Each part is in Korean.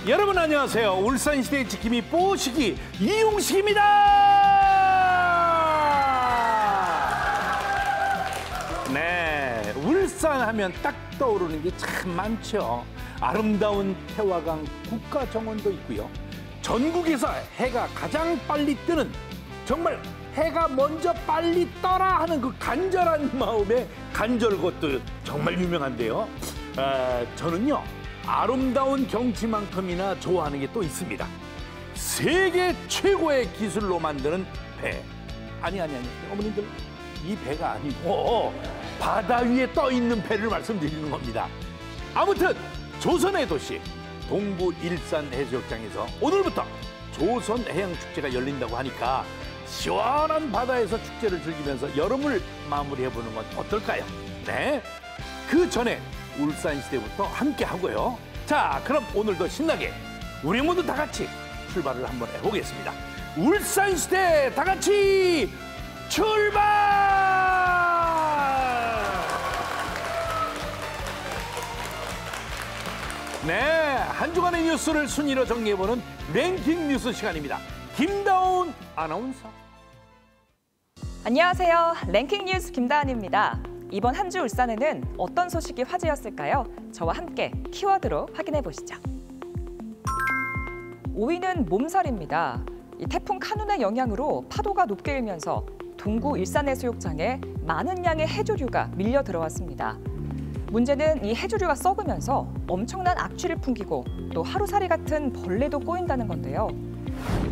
여러분 안녕하세요. 울산시대의 지킴이 뽀시기 이용식입니다. 네, 울산 하면 딱 떠오르는 게 참 많죠. 아름다운 태화강 국가정원도 있고요. 전국에서 해가 가장 빨리 뜨는, 정말 해가 먼저 빨리 떠라 하는 그 간절한 마음의 간절곶도 정말 유명한데요. 저는요, 아름다운 경치만큼이나 좋아하는 게 또 있습니다. 세계 최고의 기술로 만드는 배. 아니, 어머님들, 이 배가 아니고 바다 위에 떠 있는 배를 말씀드리는 겁니다. 아무튼 조선의 도시 동부 일산 해수욕장에서 오늘부터 조선해양축제가 열린다고 하니까 시원한 바다에서 축제를 즐기면서 여름을 마무리해보는 건 어떨까요? 네, 그 전에 울산시대부터 함께 하고요. 자, 그럼 오늘도 신나게 우리 모두 다 같이 출발을 한번 해보겠습니다. 울산시대 다 같이 출발! 네, 한 주간의 뉴스를 순위로 정리해보는 랭킹 뉴스 시간입니다. 김다운 아나운서. 안녕하세요. 랭킹 뉴스 김다은입니다. 이번 한 주 울산에는 어떤 소식이 화제였을까요? 저와 함께 키워드로 확인해 보시죠. 5위는 몸살입니다. 이 태풍 카눈의 영향으로 파도가 높게 일면서 동구 일산해수욕장에 많은 양의 해조류가 밀려 들어왔습니다. 문제는 이 해조류가 썩으면서 엄청난 악취를 풍기고 또 하루살이 같은 벌레도 꼬인다는 건데요.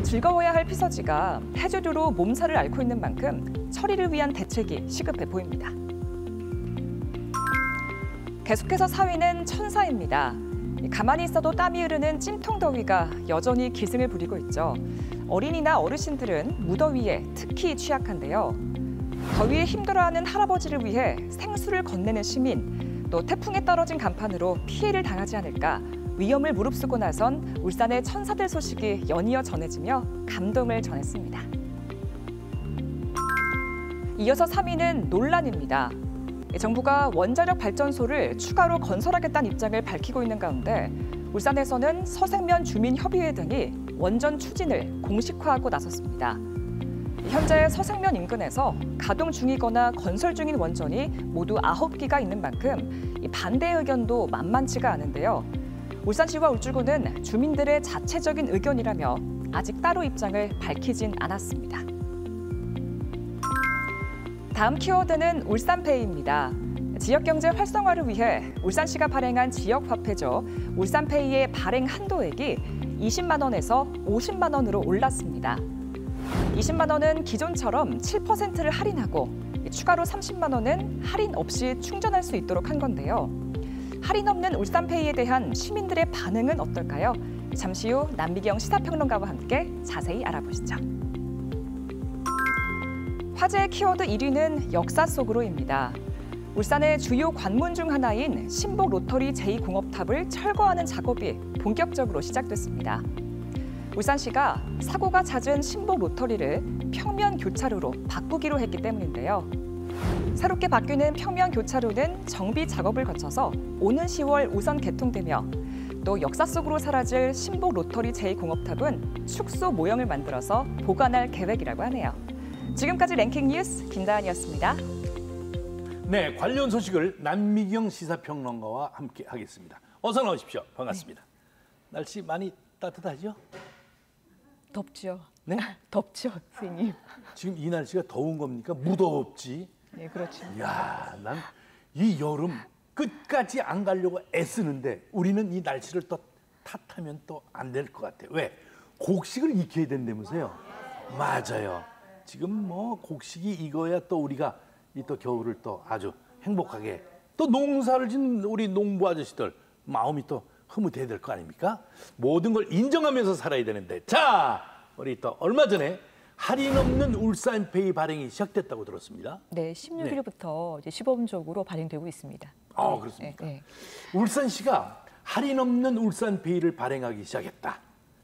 즐거워야 할 피서지가 해조류로 몸살을 앓고 있는 만큼 처리를 위한 대책이 시급해 보입니다. 계속해서 4위는 천사입니다. 가만히 있어도 땀이 흐르는 찜통더위가 여전히 기승을 부리고 있죠. 어린이나 어르신들은 무더위에 특히 취약한데요. 더위에 힘들어하는 할아버지를 위해 생수를 건네는 시민, 또 태풍에 떨어진 간판으로 피해를 당하지 않을까 위험을 무릅쓰고 나선 울산의 천사들 소식이 연이어 전해지며 감동을 전했습니다. 이어서 3위는 논란입니다. 정부가 원자력 발전소를 추가로 건설하겠다는 입장을 밝히고 있는 가운데 울산에서는 서생면 주민협의회 등이 원전 추진을 공식화하고 나섰습니다. 현재 서생면 인근에서 가동 중이거나 건설 중인 원전이 모두 9기가 있는 만큼 반대 의견도 만만치가 않은데요. 울산시와 울주군은 주민들의 자체적인 의견이라며 아직 따로 입장을 밝히진 않았습니다. 다음 키워드는 울산페이입니다. 지역경제 활성화를 위해 울산시가 발행한 지역화폐죠. 울산페이의 발행 한도액이 20만 원에서 50만 원으로 올랐습니다. 20만 원은 기존처럼 7%를 할인하고 추가로 30만 원은 할인 없이 충전할 수 있도록 한 건데요. 할인 없는 울산페이에 대한 시민들의 반응은 어떨까요? 잠시 후 남미경 시사평론가와 함께 자세히 알아보시죠. 화제의 키워드 1위는 역사 속으로입니다. 울산의 주요 관문 중 하나인 신복 로터리 제2공업탑을 철거하는 작업이 본격적으로 시작됐습니다. 울산시가 사고가 잦은 신복 로터리를 평면 교차로로 바꾸기로 했기 때문인데요. 새롭게 바뀌는 평면 교차로는 정비 작업을 거쳐서 오는 10월 우선 개통되며 또 역사 속으로 사라질 신복 로터리 제2공업탑은 축소 모형을 만들어서 보관할 계획이라고 하네요. 지금까지 랭킹 뉴스 김다은이었습니다. 네, 관련 소식을 남미경 시사평론가와 함께 하겠습니다. 어서 나오십시오. 반갑습니다. 네. 날씨 많이 따뜻하죠? 덥죠. 네? 덥죠, 선생님. 지금 이 날씨가 더운 겁니까? 무덥지? 네, 그렇죠. 이야, 난 이 여름 끝까지 안 가려고 애쓰는데 우리는 이 날씨를 또 탓하면 또 안 될 것 같아요. 왜? 곡식을 익혀야 된다면서요? 맞아요. 지금 뭐 곡식이 익어야 또 우리가 이 또 겨울을 또 아주 행복하게 또 농사를 짓는 우리 농부 아저씨들 마음이 또 흐뭇해야 될 거 아닙니까? 모든 걸 인정하면서 살아야 되는데, 자, 우리 또 얼마 전에 할인 없는 울산페이 발행이 시작됐다고 들었습니다. 네, 16일부터 이제 시범적으로 발행되고 있습니다. 아, 그렇습니까? 네. 울산시가 할인 없는 울산페이를 발행하기 시작했다.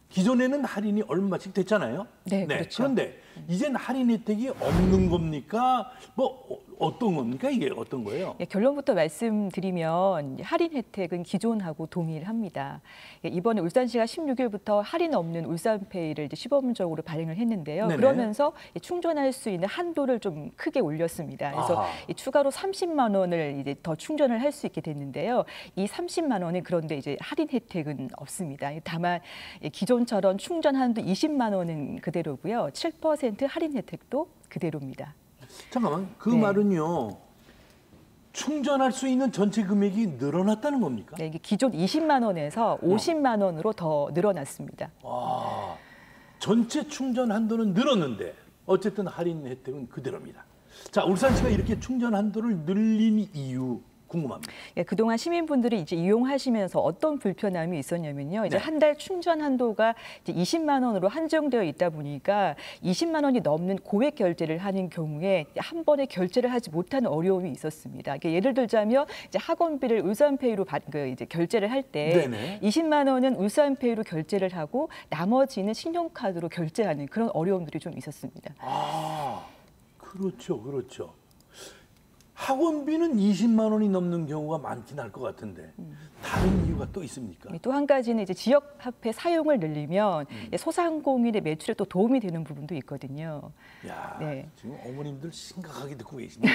기존에는 할인이 얼마씩 됐잖아요. 네, 그렇죠. 그런데 이젠 할인 혜택이 없는 겁니까? 뭐 어떤 겁니까? 이게 어떤 거예요? 예, 결론부터 말씀드리면 할인 혜택은 기존하고 동일합니다. 예, 이번에 울산시가 16일부터 할인 없는 울산페이를 이제 시범적으로 발행을 했는데요. 네네. 그러면서 충전할 수 있는 한도를 좀 크게 올렸습니다. 그래서 아하. 이 추가로 30만 원을 이제 더 충전을 할 수 있게 됐는데요. 이 30만 원은 그런데 이제 할인 혜택은 없습니다. 다만 기존처럼 충전 한도 20만 원은 그대로고요. 7% 할인 혜택도 그대로입니다. 잠깐만, 그 네. 말은요. 충전할 수 있는 전체 금액이 늘어났다는 겁니까? 네, 이게 기존 20만 원에서 50만 원으로 더 늘어났습니다. 와, 전체 충전 한도는 늘었는데 어쨌든 할인 혜택은 그대로입니다. 자, 울산시가 이렇게 충전 한도를 늘린 이유 궁금합니다. 예, 그동안 시민분들이 이제 이용하시면서 어떤 불편함이 있었냐면요. 이제 네. 한 달 충전 한도가 이제 20만 원으로 한정되어 있다 보니까 20만 원이 넘는 고액 결제를 하는 경우에 한 번에 결제를 하지 못하는 어려움이 있었습니다. 이게 예를 들자면 이제 학원비를 울산페이로 이제 결제를 할 때 네네. 20만 원은 울산페이로 결제를 하고 나머지는 신용카드로 결제하는 그런 어려움들이 좀 있었습니다. 아, 그렇죠, 그렇죠. 학원비는 20만 원이 넘는 경우가 많긴 할 것 같은데 다른 이유가 또 있습니까? 또 한 가지는 이제 지역 화폐 사용을 늘리면 소상공인의 매출에 또 도움이 되는 부분도 있거든요. 야, 네. 지금 어머님들 심각하게 듣고 계시네요.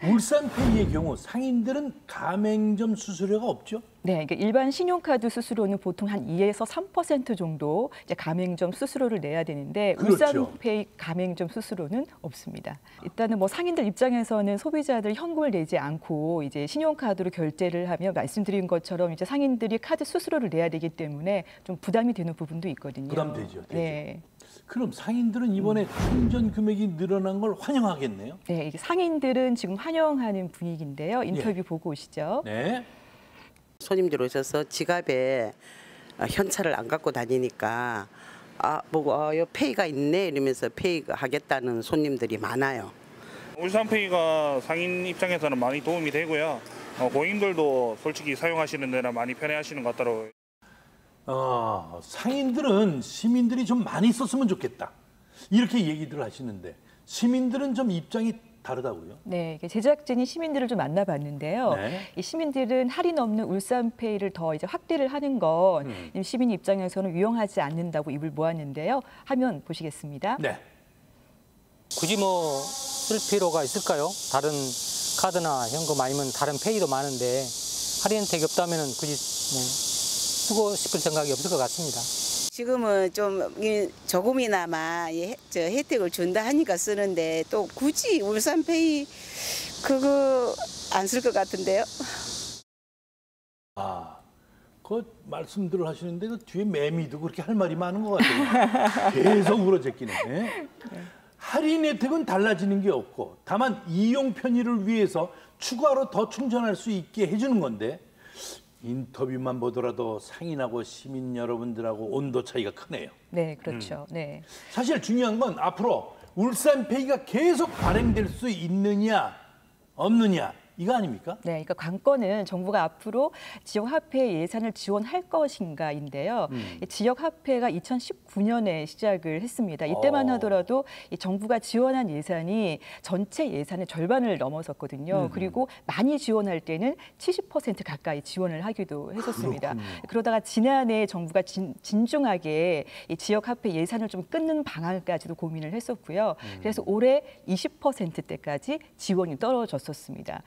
울산페이의 경우 상인들은 가맹점 수수료가 없죠? 네, 그러니까 일반 신용카드 수수료는 보통 한 2에서 3% 정도 이제 가맹점 수수료를 내야 되는데 그렇죠. 울산페이 가맹점 수수료는 없습니다. 일단은 뭐 상인들 입장에서는 소비자들 현금을 내지 않고 이제 신용카드로 결제를 하면 말씀드린 것처럼 이제 상인들이 카드 수수료를 내야 되기 때문에 좀 부담이 되는 부분도 있거든요. 부담되죠, 되죠. 네. 그럼 상인들은 이번에 충전 금액이 늘어난 걸 환영하겠네요? 네, 이게 상인들은 지금 환영하는 분위기인데요. 인터뷰 보고 오시죠. 네. 손님들 오셔서 지갑에 현찰을 안 갖고 다니니까 보고 요 페이가 있네 이러면서 페이 하겠다는 손님들이 많아요. 울산페이가 상인 입장에서는 많이 도움이 되고요. 고객님들도 솔직히 사용하시는 데는 많이 편해하시는 것 같더라고요. 상인들은 시민들이 좀 많이 썼으면 좋겠다. 이렇게 얘기들 하시는데 시민들은 좀 입장이 다르다고요? 네, 이게 제작진이 시민들을 좀 만나봤는데요. 네. 이 시민들은 할인 없는 울산페이를 더 이제 확대를 하는 건 시민 입장에서는 유용하지 않는다고 입을 모았는데요. 화면 보시겠습니다. 네. 굳이 뭐 쓸 필요가 있을까요? 다른 카드나 현금 아니면 다른 페이도 많은데 할인 혜택이 없다면 굳이 뭐 쓰고 싶을 생각이 없을 것 같습니다. 지금은 좀 조금이나마 혜택을 준다 하니까 쓰는데 또 굳이 울산페이 그거 안 쓸 것 같은데요? 그 말씀들을 하시는데 그 뒤에 매미도 그렇게 할 말이 많은 것 같아요. 계속 울어제끼네. 할인 혜택은 달라지는 게 없고 다만 이용 편의를 위해서 추가로 더 충전할 수 있게 해주는 건데 인터뷰만 보더라도 상인하고 시민 여러분들하고 온도 차이가 크네요. 네, 그렇죠. 네. 사실 중요한 건 앞으로 울산페이가 계속 발행될 수 있느냐 없느냐 이거 아닙니까? 네, 그러니까 관건은 정부가 앞으로 지역 화폐 예산을 지원할 것인가인데요. 이 지역 화폐가 2019년에 시작을 했습니다. 이때만 하더라도 이 정부가 지원한 예산이 전체 예산의 절반을 넘어섰거든요. 그리고 많이 지원할 때는 70% 가까이 지원을 하기도 했었습니다. 그러다가 지난해 정부가 진중하게 이 지역 화폐 예산을 좀 끊는 방안까지도 고민을 했었고요. 그래서 올해 20%대까지 지원이 떨어졌었습니다.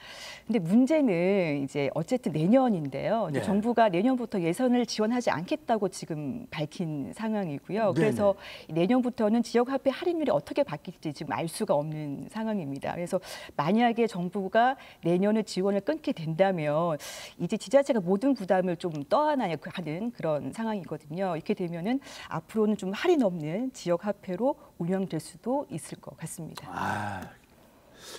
근데 문제는 이제 어쨌든 내년인데요. 네. 정부가 내년부터 예산을 지원하지 않겠다고 지금 밝힌 상황이고요. 그래서 내년부터는 지역화폐 할인율이 어떻게 바뀔지 지금 알 수가 없는 상황입니다. 그래서 만약에 정부가 내년에 지원을 끊게 된다면 이제 지자체가 모든 부담을 좀 떠안아야 하는 그런 상황이거든요. 이렇게 되면은 앞으로는 좀 할인 없는 지역화폐로 운영될 수도 있을 것 같습니다.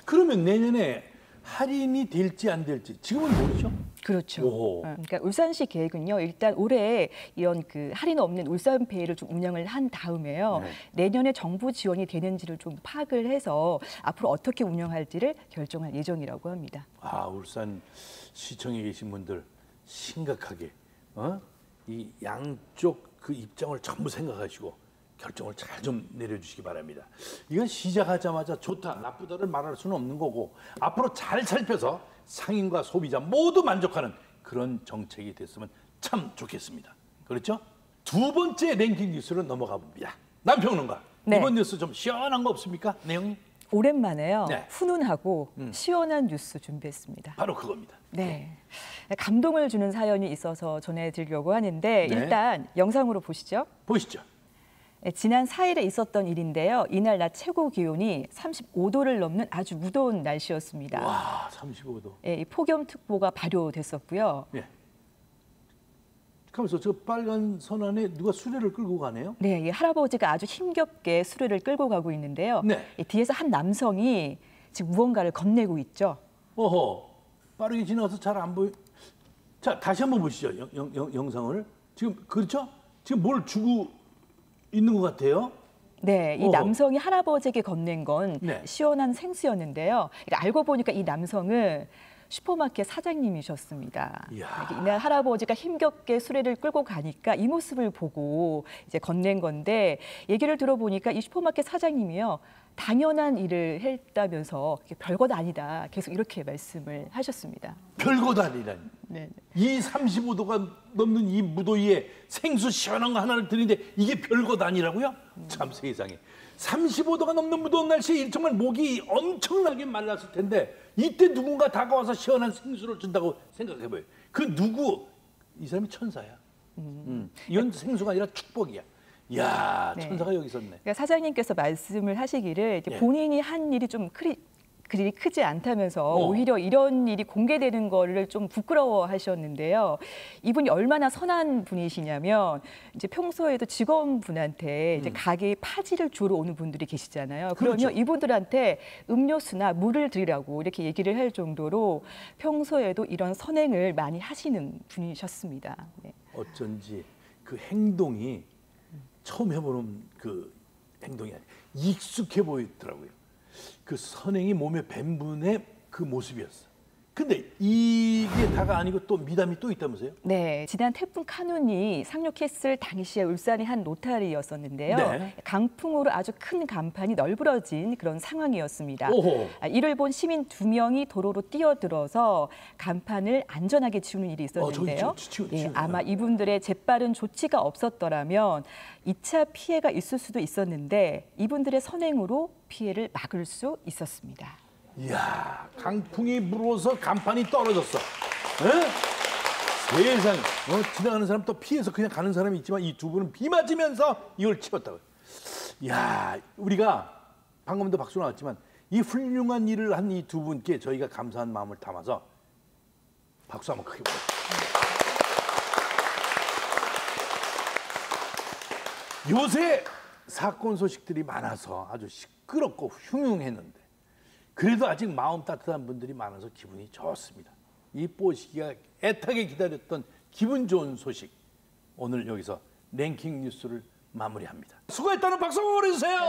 그러면 내년에 할인이 될지 안 될지 지금은 모르죠? 그렇죠. 오호. 그러니까 울산시 계획은요. 일단 올해 이런 그 할인 없는 울산페이를 좀 운영을 한 다음에요. 내년에 정부 지원이 되는지를 좀 파악을 해서 앞으로 어떻게 운영할지를 결정할 예정이라고 합니다. 울산 시청에 계신 분들 심각하게 이 양쪽 그 입장을 전부 생각하시고 결정을 잘 좀 내려주시기 바랍니다. 이건 시작하자마자 좋다, 나쁘다를 말할 수는 없는 거고 앞으로 잘 살펴서 상인과 소비자 모두 만족하는 그런 정책이 됐으면 참 좋겠습니다. 그렇죠? 두 번째 랭킹 뉴스로 넘어가 봅니다. 남평론가, 네. 이번 뉴스 좀 시원한 거 없습니까? 내용이? 오랜만에요. 네. 훈훈하고 시원한 뉴스 준비했습니다. 바로 그겁니다. 네. 감동을 주는 사연이 있어서 전해드리려고 하는데 네. 일단 영상으로 보시죠. 보시죠. 지난 4일에 있었던 일인데요. 이날 낮 최고 기온이 35도를 넘는 아주 무더운 날씨였습니다. 와, 35도. 예, 이 폭염특보가 발효됐었고요. 예. 가면서 저 빨간 선 안에 누가 수레를 끌고 가네요? 네, 이 할아버지가 아주 힘겹게 수레를 끌고 가고 있는데요. 네. 이 뒤에서 한 남성이 지금 무언가를 건네고 있죠. 어허, 빠르게 지나가서 잘 안 보여. 자, 다시 한번 보시죠. 영상을. 지금 그렇죠? 지금 뭘 주고 있는 것 같아요? 네, 이 어허. 남성이 할아버지에게 건넨 건 네. 시원한 생수였는데요. 그러니까 알고 보니까 이 남성은 슈퍼마켓 사장님이셨습니다. 이야. 이날 할아버지가 힘겹게 수레를 끌고 가니까 이 모습을 보고 이제 건넨 건데 얘기를 들어보니까 이 슈퍼마켓 사장님이요. 당연한 일을 했다면서 별것 아니다. 계속 이렇게 말씀을 하셨습니다. 별것 아니라니. 네. 이 35도가 넘는 이 무더위에 생수 시원한 거 하나를 드리는데 이게 별것 아니라고요? 참 세상에. 35도가 넘는 무더운 날씨에 정말 목이 엄청나게 말랐을 텐데 이때 누군가 다가와서 시원한 생수를 준다고 생각해봐요. 그 누구? 이 사람이 천사야. 이건 생수가 아니라 축복이야. 이야, 네. 천사가 여기 있었네. 그러니까 사장님께서 말씀을 하시기를 이제 예. 본인이 한 일이 좀 그리 크지 않다면서 어. 오히려 이런 일이 공개되는 거를 좀 부끄러워하셨는데요. 이분이 얼마나 선한 분이시냐면 이제 평소에도 직원분한테 이제 가게에 파지를 주러 오는 분들이 계시잖아요. 그러면 그렇죠. 이분들한테 음료수나 물을 드리라고 이렇게 얘기를 할 정도로 평소에도 이런 선행을 많이 하시는 분이셨습니다. 네. 어쩐지 그 행동이 처음 해보는 그 행동이 아니라 익숙해 보이더라고요. 그 선행이 몸에 밴 분의 그 모습이었어. 근데 이게 다가 아니고 또 미담이 또 있다면서요? 네, 지난 태풍 카눈이 상륙했을 당시에 울산의 한 노타리였었는데요. 네. 강풍으로 아주 큰 간판이 널브러진 그런 상황이었습니다. 오호. 이를 본 시민 2명이 도로로 뛰어들어서 간판을 안전하게 치우는 일이 있었는데요. 치우네. 아마 이분들의 재빠른 조치가 없었더라면 2차 피해가 있을 수도 있었는데 이분들의 선행으로 피해를 막을 수 있었습니다. 이야, 강풍이 불어서 간판이 떨어졌어. 에? 세상에. 지나가는 사람 또 피해서 그냥 가는 사람이 있지만 이 두 분은 비 맞으면서 이걸 치웠다고요. 이야, 우리가 방금도 박수 나왔지만 이 훌륭한 일을 한 이 두 분께 저희가 감사한 마음을 담아서 박수 한번 크게 보내요. 요새 사건 소식들이 많아서 아주 시끄럽고 흉흉했는데 그래도 아직 마음 따뜻한 분들이 많아서 기분이 좋습니다. 이 뽀시기가 애타게 기다렸던 기분 좋은 소식 오늘 여기서 랭킹 뉴스를 마무리합니다. 수고했다는 박수 보내주세요.